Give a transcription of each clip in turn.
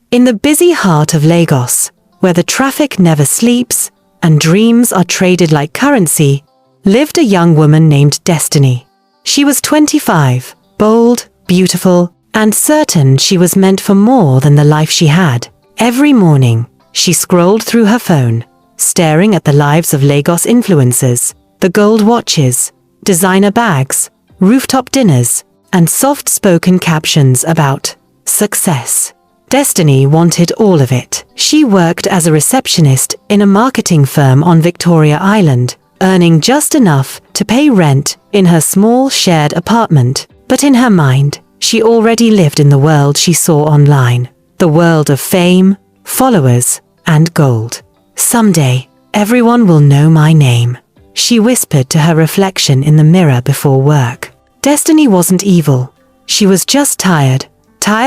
In the busy heart of Lagos, where the traffic never sleeps and dreams are traded like currency, lived a young woman named Destiny. She was 25, bold, beautiful, and certain she was meant for more than the life she had. Every morning, she scrolled through her phone, staring at the lives of Lagos influencers, the gold watches, designer bags, rooftop dinners, and soft-spoken captions about success. Destiny wanted all of it. She worked as a receptionist in a marketing firm on Victoria Island, earning just enough to pay rent in her small shared apartment. But in her mind, she already lived in the world she saw online. The world of fame, followers, and gold. Someday, everyone will know my name, she whispered to her reflection in the mirror before work. Destiny wasn't evil. She was just tired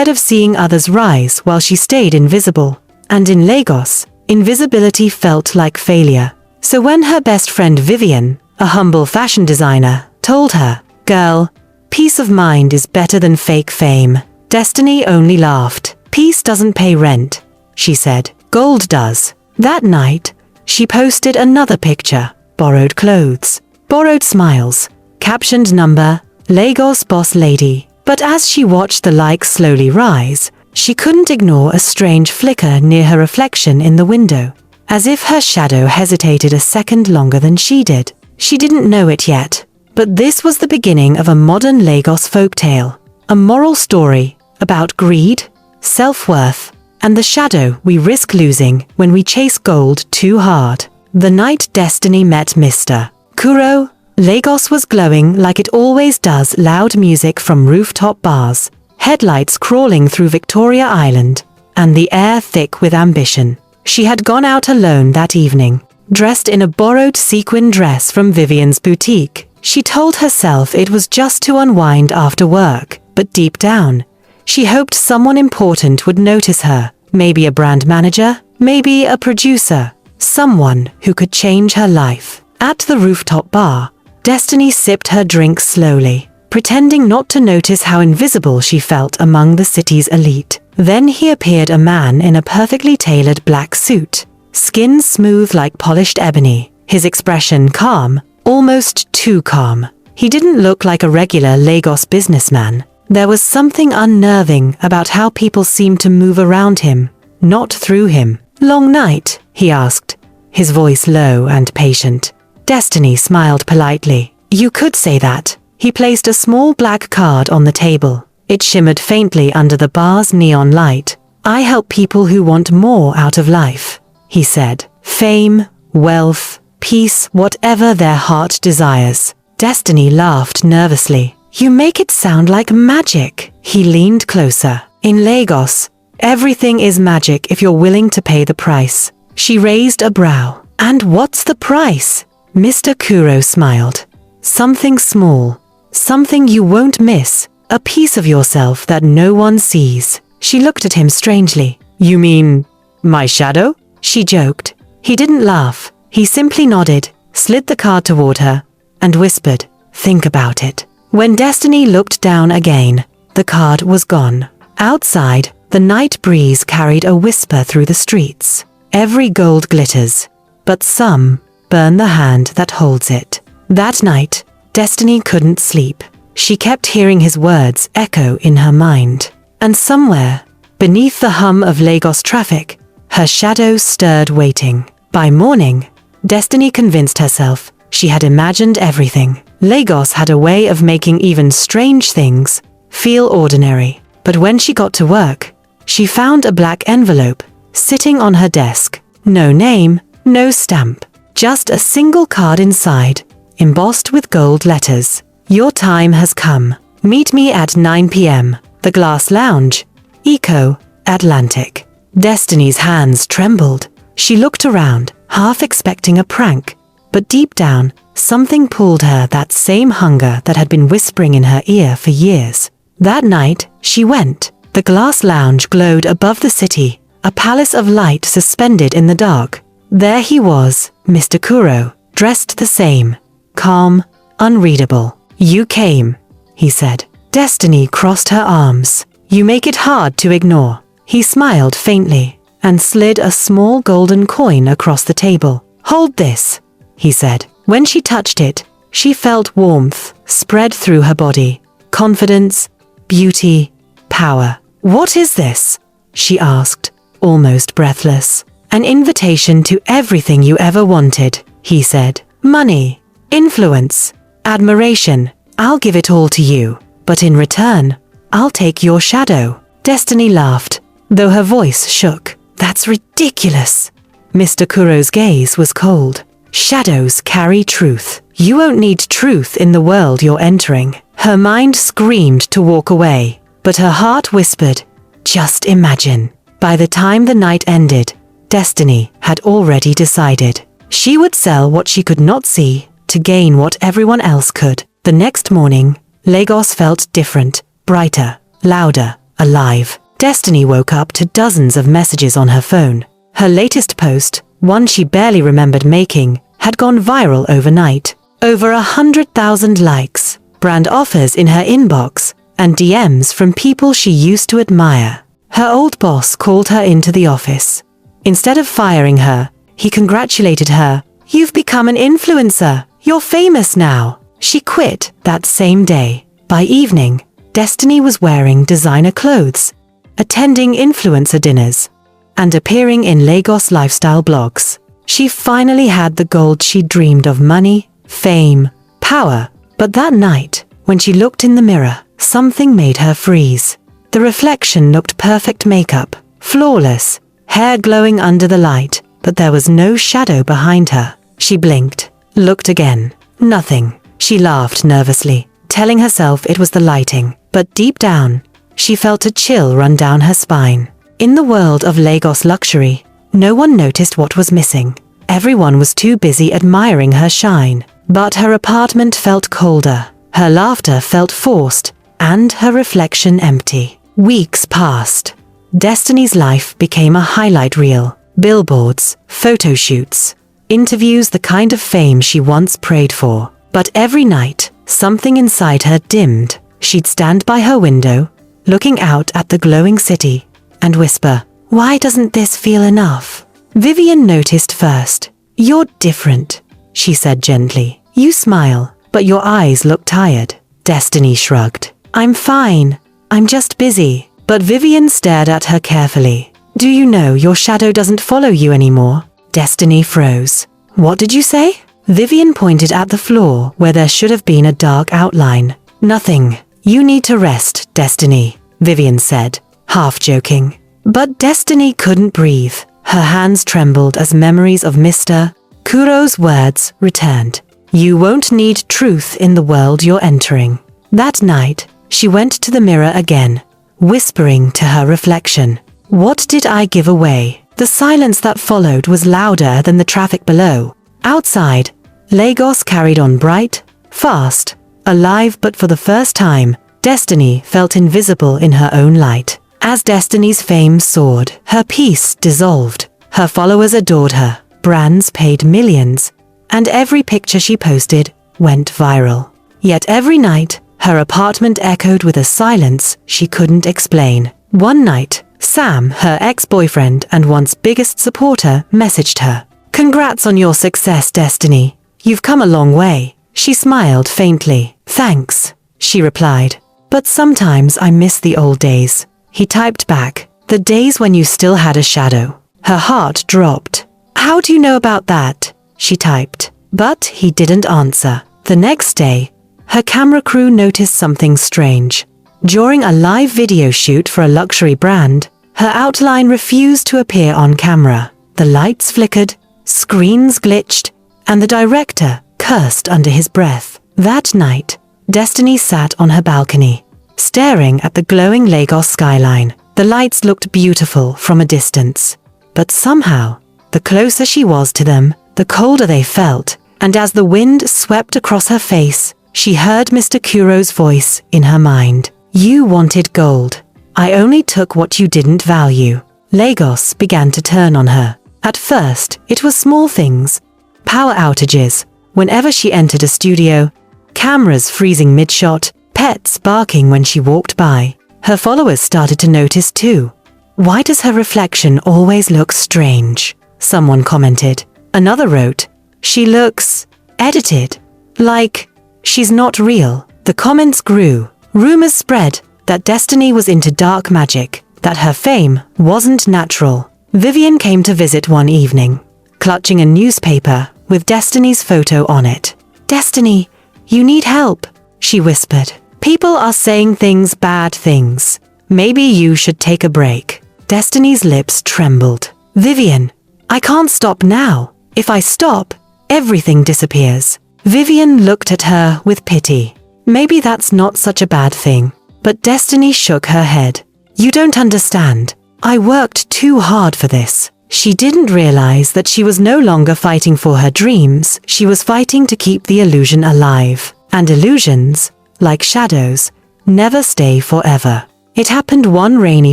of seeing others rise while she stayed invisible. And in Lagos, invisibility felt like failure. So when her best friend Vivian, a humble fashion designer, told her, "Girl, peace of mind is better than fake fame," Destiny only laughed. "Peace doesn't pay rent," she said. "Gold does." That night, she posted another picture, borrowed clothes, borrowed smiles, captioned number, Lagos boss lady. But as she watched the likes slowly rise, she couldn't ignore a strange flicker near her reflection in the window, as if her shadow hesitated a second longer than she did. She didn't know it yet, but this was the beginning of a modern Lagos folktale, a moral story about greed, self-worth, and the shadow we risk losing when we chase gold too hard. The night Destiny met Mr. Kuro, Lagos was glowing like it always does. Loud music from rooftop bars, headlights crawling through Victoria Island, and the air thick with ambition. She had gone out alone that evening, dressed in a borrowed sequin dress from Vivian's boutique. She told herself it was just to unwind after work, but deep down, she hoped someone important would notice her. Maybe a brand manager, maybe a producer, someone who could change her life. At the rooftop bar, Destiny sipped her drink slowly, pretending not to notice how invisible she felt among the city's elite. Then he appeared, a man in a perfectly tailored black suit, skin smooth like polished ebony, his expression calm, almost too calm. He didn't look like a regular Lagos businessman. There was something unnerving about how people seemed to move around him, not through him. "Long night?" he asked, his voice low and patient. Destiny smiled politely. "You could say that." He placed a small black card on the table. It shimmered faintly under the bar's neon light. "I help people who want more out of life," he said. "Fame, wealth, peace, whatever their heart desires." Destiny laughed nervously. "You make it sound like magic." He leaned closer. "In Lagos, everything is magic if you're willing to pay the price." She raised a brow. "And what's the price?" Mr. Kuro smiled. "Something small, something you won't miss, a piece of yourself that no one sees." She looked at him strangely. "You mean my shadow?" she joked. He didn't laugh. He simply nodded, slid the card toward her, and whispered, "Think about it." When Destiny looked down again, the card was gone. Outside, the night breeze carried a whisper through the streets. Every gold glitters, but some burn the hand that holds it. That night, Destiny couldn't sleep. She kept hearing his words echo in her mind. And somewhere, beneath the hum of Lagos traffic, her shadow stirred, waiting. By morning, Destiny convinced herself she had imagined everything. Lagos had a way of making even strange things feel ordinary. But when she got to work, she found a black envelope sitting on her desk. No name, no stamp, just a single card inside, embossed with gold letters. "Your time has come. Meet me at 9 p.m. The Glass Lounge, Eco, Atlantic." Destiny's hands trembled. She looked around, half expecting a prank, but deep down, something pulled her, that same hunger that had been whispering in her ear for years. That night, she went. The Glass Lounge glowed above the city, a palace of light suspended in the dark. There he was, Mr. Kuro, dressed the same, calm, unreadable. "You came," he said. Destiny crossed her arms. "You make it hard to ignore," He smiled faintly and slid a small golden coin across the table. "Hold this," he said. When she touched it, she felt warmth spread through her body. Confidence, beauty, power. "What is this?" she asked, almost breathless. "An invitation to everything you ever wanted," he said. "Money, influence, admiration. I'll give it all to you. But in return, I'll take your shadow." Destiny laughed, though her voice shook. "That's ridiculous." Mr. Kuro's gaze was cold. "Shadows carry truth. You won't need truth in the world you're entering." Her mind screamed to walk away, but her heart whispered, "Just imagine." By the time the night ended, Destiny had already decided. She would sell what she could not see to gain what everyone else could. The next morning, Lagos felt different, brighter, louder, alive. Destiny woke up to dozens of messages on her phone. Her latest post, one she barely remembered making, had gone viral overnight. Over 100,000 likes, brand offers in her inbox, and DMs from people she used to admire. Her old boss called her into the office. Instead of firing her, he congratulated her. "You've become an influencer. You're famous now." She quit that same day. By evening, Destiny was wearing designer clothes, attending influencer dinners, and appearing in Lagos lifestyle blogs. She finally had the gold she dreamed of: money, fame, power. But that night, when she looked in the mirror, something made her freeze. The reflection looked perfect makeup, flawless, hair glowing under the light, but there was no shadow behind her. She blinked, looked again. Nothing. She laughed nervously, telling herself it was the lighting. But deep down, she felt a chill run down her spine. In the world of Lagos luxury, no one noticed what was missing. Everyone was too busy admiring her shine. But her apartment felt colder, her laughter felt forced, and her reflection empty. Weeks passed. Destiny's life became a highlight reel. Billboards, photo shoots, interviews, the kind of fame she once prayed for. But every night, something inside her dimmed. She'd stand by her window, looking out at the glowing city, and whisper, "Why doesn't this feel enough?" Vivian noticed first. "You're different," she said gently. "You smile, but your eyes look tired." Destiny shrugged. "I'm fine. I'm just busy." But Vivian stared at her carefully. "Do you know your shadow doesn't follow you anymore?" Destiny froze. "What did you say?" Vivian pointed at the floor where there should have been a dark outline. "Nothing. You need to rest, Destiny," Vivian said, half joking. But Destiny couldn't breathe. Her hands trembled as memories of Mr. Kuro's words returned. "You won't need truth in the world you're entering." That night, she went to the mirror again, whispering to her reflection, "What did I give away?" The silence that followed was louder than the traffic below. Outside, Lagos carried on bright, fast, alive, but for the first time, Destiny felt invisible in her own light. As Destiny's fame soared, her peace dissolved. Her followers adored her, brands paid millions, and every picture she posted went viral. Yet every night, her apartment echoed with a silence she couldn't explain. One night, Sam, her ex-boyfriend and once biggest supporter, messaged her. "Congrats on your success, Destiny. You've come a long way." She smiled faintly. "Thanks," she replied. "But sometimes I miss the old days." He typed back, "The days when you still had a shadow." Her heart dropped. "How do you know about that?" she typed. But he didn't answer. The next day, her camera crew noticed something strange. During a live video shoot for a luxury brand, her outline refused to appear on camera. The lights flickered, screens glitched, and the director cursed under his breath. That night, Destiny sat on her balcony, staring at the glowing Lagos skyline. The lights looked beautiful from a distance, but somehow, the closer she was to them, the colder they felt, and as the wind swept across her face, she heard Mr. Kuro's voice in her mind. "You wanted gold. I only took what you didn't value." Lagos began to turn on her. At first, it was small things. Power outages, whenever she entered a studio, cameras freezing mid-shot, pets barking when she walked by. Her followers started to notice too. Why does her reflection always look strange? Someone commented. Another wrote, she looks edited, like she's not real. The comments grew. Rumors spread that Destiny was into dark magic, that her fame wasn't natural. Vivian came to visit one evening, clutching a newspaper with Destiny's photo on it. Destiny, you need help, she whispered. People are saying bad things. Maybe you should take a break. Destiny's lips trembled. Vivian, I can't stop now. If I stop, everything disappears. Vivian looked at her with pity. Maybe that's not such a bad thing. But Destiny shook her head. You don't understand. I worked too hard for this. She didn't realize that she was no longer fighting for her dreams, she was fighting to keep the illusion alive. And illusions, like shadows, never stay forever. It happened one rainy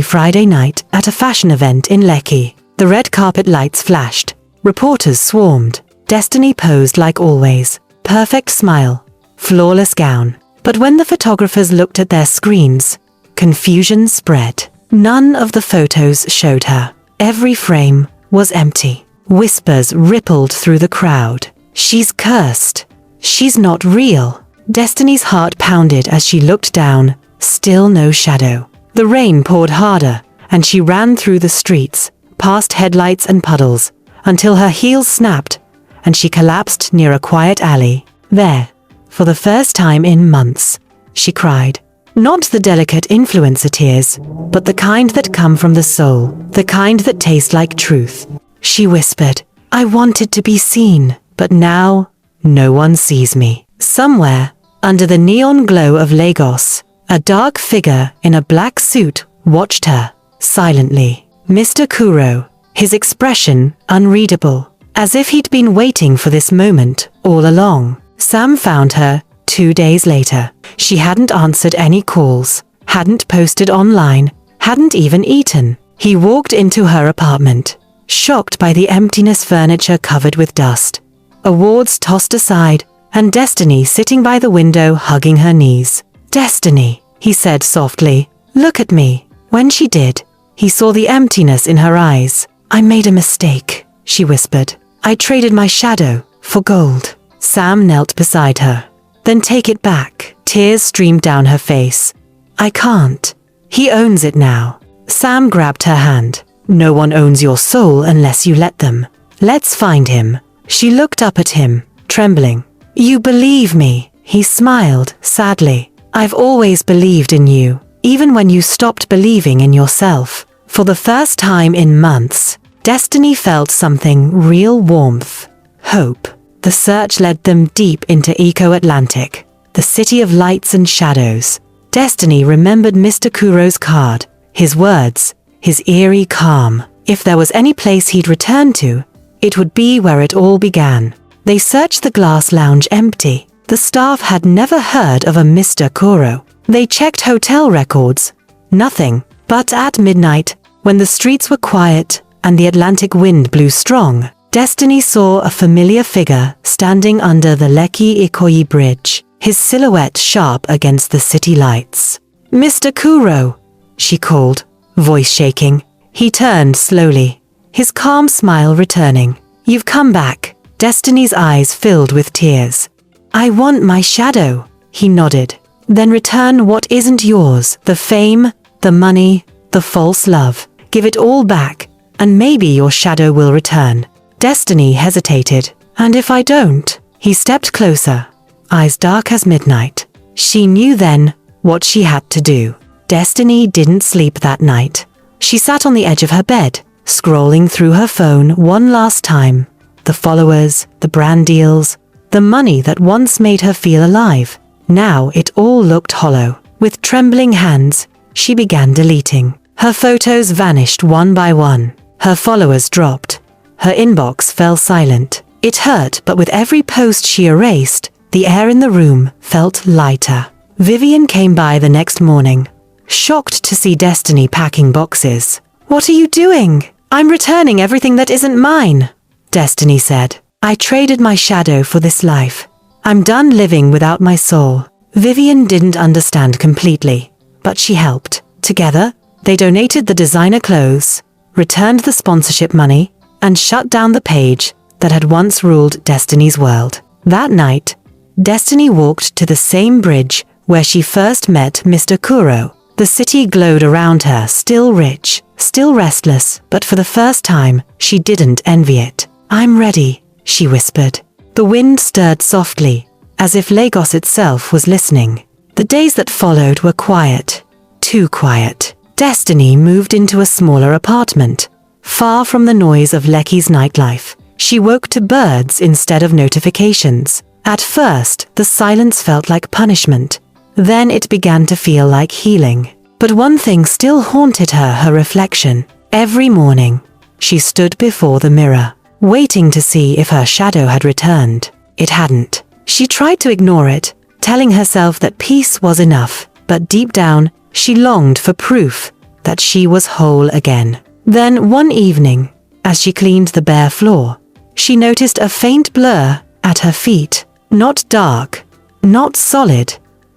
Friday night at a fashion event in Lekki. The red carpet lights flashed. Reporters swarmed. Destiny posed like always. Perfect smile. Flawless gown. But when the photographers looked at their screens, confusion spread. None of the photos showed her. Every frame was empty. Whispers rippled through the crowd. She's cursed. She's not real. Destiny's heart pounded as she looked down. Still no shadow. The rain poured harder, and she ran through the streets, past headlights and puddles, until her heels snapped, and she collapsed near a quiet alley. There, for the first time in months, she cried. Not the delicate influencer tears, but the kind that come from the soul, the kind that taste like truth. She whispered, I wanted to be seen, but now, no one sees me. Somewhere, under the neon glow of Lagos, a dark figure in a black suit watched her, silently. Mr. Kuro, his expression unreadable, as if he'd been waiting for this moment all along. Sam found her 2 days later. She hadn't answered any calls, hadn't posted online, hadn't even eaten. He walked into her apartment, shocked by the emptiness, furniture covered with dust, awards tossed aside, and Destiny sitting by the window hugging her knees. Destiny, he said softly, look at me. When she did, he saw the emptiness in her eyes. I made a mistake, she whispered. I traded my shadow for gold. Sam knelt beside her. Then take it back. Tears streamed down her face. I can't. He owns it now. Sam grabbed her hand. No one owns your soul unless you let them. Let's find him. She looked up at him, trembling. You believe me, he smiled sadly. I've always believed in you, even when you stopped believing in yourself. For the first time in months, Destiny felt something real warmth, hope. The search led them deep into Eco-Atlantic, the city of lights and shadows. Destiny remembered Mr. Kuro's card, his words, his eerie calm. If there was any place he'd return to, it would be where it all began. They searched the glass lounge empty. The staff had never heard of a Mr. Kuro. They checked hotel records. Nothing. But at midnight, when the streets were quiet and the Atlantic wind blew strong, Destiny saw a familiar figure standing under the Lekki Ikoyi Bridge, his silhouette sharp against the city lights. Mr. Kuro, she called, voice shaking. He turned slowly, his calm smile returning. You've come back. Destiny's eyes filled with tears. I want my shadow, he nodded. Then return what isn't yours, the fame, the money, the false love. Give it all back, and maybe your shadow will return. Destiny hesitated. And if I don't? He stepped closer, eyes dark as midnight. She knew then what she had to do. Destiny didn't sleep that night. She sat on the edge of her bed, scrolling through her phone one last time. The followers, the brand deals, the money that once made her feel alive. Now it all looked hollow. With trembling hands, she began deleting. Her photos vanished one by one. Her followers dropped. Her inbox fell silent. It hurt, but with every post she erased, the air in the room felt lighter. Vivian came by the next morning, shocked to see Destiny packing boxes. What are you doing? I'm returning everything that isn't mine, Destiny said. I traded my shadow for this life. I'm done living without my soul. Vivian didn't understand completely, but she helped. Together, They donated the designer clothes, returned the sponsorship money, and shut down the page that had once ruled Destiny's world. That night, Destiny walked to the same bridge where she first met Mr. Kuro. The city glowed around her, still rich, still restless, but for the first time, she didn't envy it. "I'm ready," she whispered. The wind stirred softly, as if Lagos itself was listening. The days that followed were quiet, too quiet. Destiny moved into a smaller apartment, far from the noise of Lekki's nightlife. She woke to birds instead of notifications. At first, the silence felt like punishment. Then it began to feel like healing. But one thing still haunted her, her reflection. Every morning, she stood before the mirror, waiting to see if her shadow had returned. It hadn't. She tried to ignore it, telling herself that peace was enough, but deep down, she longed for proof that she was whole again. Then one evening, as she cleaned the bare floor, she noticed a faint blur at her feet. Not dark, not solid,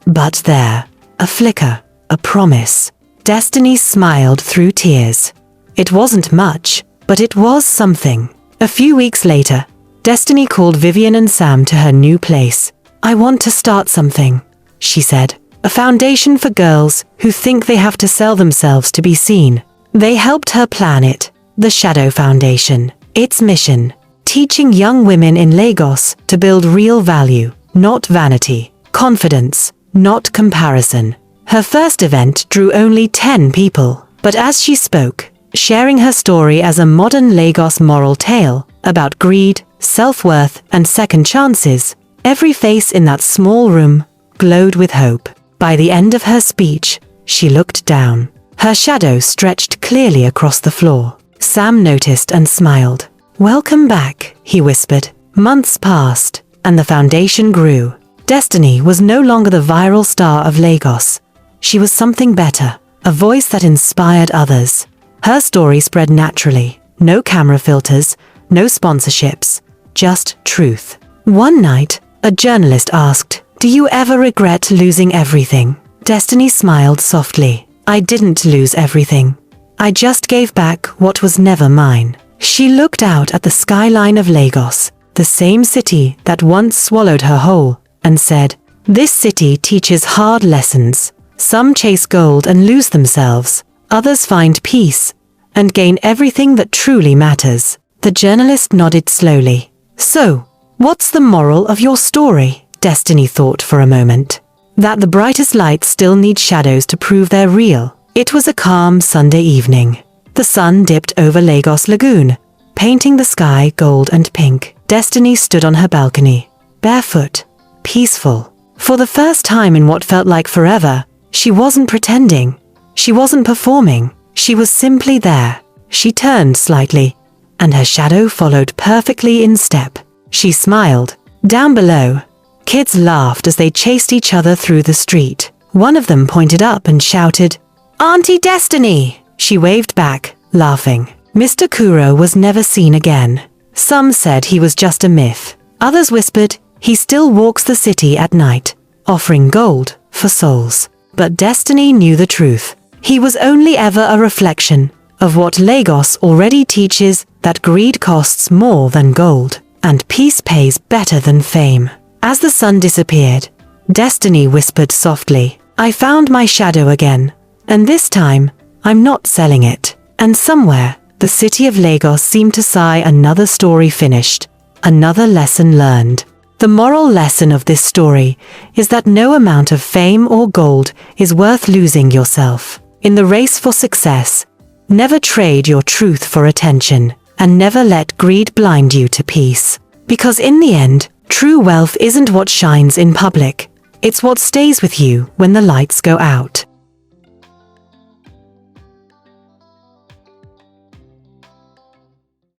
but there, a flicker, a promise. Destiny smiled through tears. It wasn't much, but it was something. A few weeks later, Destiny called Vivian and Sam to her new place. "I want to start something," she said. "A foundation for girls who think they have to sell themselves to be seen." They helped her plan it, the Shadow Foundation. Its mission: teaching young women in Lagos to build real value, not vanity, confidence, not comparison. Her first event drew only 10 people, but as she spoke, sharing her story as a modern Lagos moral tale about greed, self-worth, and second chances, every face in that small room glowed with hope. By the end of her speech, she looked down. Her shadow stretched clearly across the floor. Sam noticed and smiled. "Welcome back," he whispered. Months passed, and the foundation grew. Destiny was no longer the viral star of Lagos. She was something better, a voice that inspired others. Her story spread naturally. No camera filters, no sponsorships, just truth. One night, a journalist asked, "Do you ever regret losing everything?" Destiny smiled softly. "I didn't lose everything. I just gave back what was never mine." She looked out at the skyline of Lagos, the same city that once swallowed her whole, and said, "This city teaches hard lessons. Some chase gold and lose themselves. Others find peace and gain everything that truly matters." The journalist nodded slowly. "So, what's the moral of your story?" Destiny thought for a moment. That the brightest lights still need shadows to prove they're real. It was a calm Sunday evening. The sun dipped over Lagos Lagoon, painting the sky gold and pink. Destiny stood on her balcony, barefoot, peaceful. For the first time in what felt like forever, she wasn't pretending. She wasn't performing. She was simply there. She turned slightly, and her shadow followed perfectly in step. She smiled. Down below, kids laughed as they chased each other through the street. One of them pointed up and shouted, "Auntie Destiny!" She waved back, laughing. Mr. Kuro was never seen again. Some said he was just a myth. Others whispered, he still walks the city at night, offering gold for souls. But Destiny knew the truth. He was only ever a reflection of what Lagos already teaches, that greed costs more than gold, and peace pays better than fame. As the sun disappeared, Destiny whispered softly, "I found my shadow again, and this time, I'm not selling it." And somewhere, the city of Lagos seemed to sigh, another story finished, another lesson learned. The moral lesson of this story is that no amount of fame or gold is worth losing yourself. In the race for success, never trade your truth for attention, and never let greed blind you to peace. Because in the end, true wealth isn't what shines in public, it's what stays with you when the lights go out.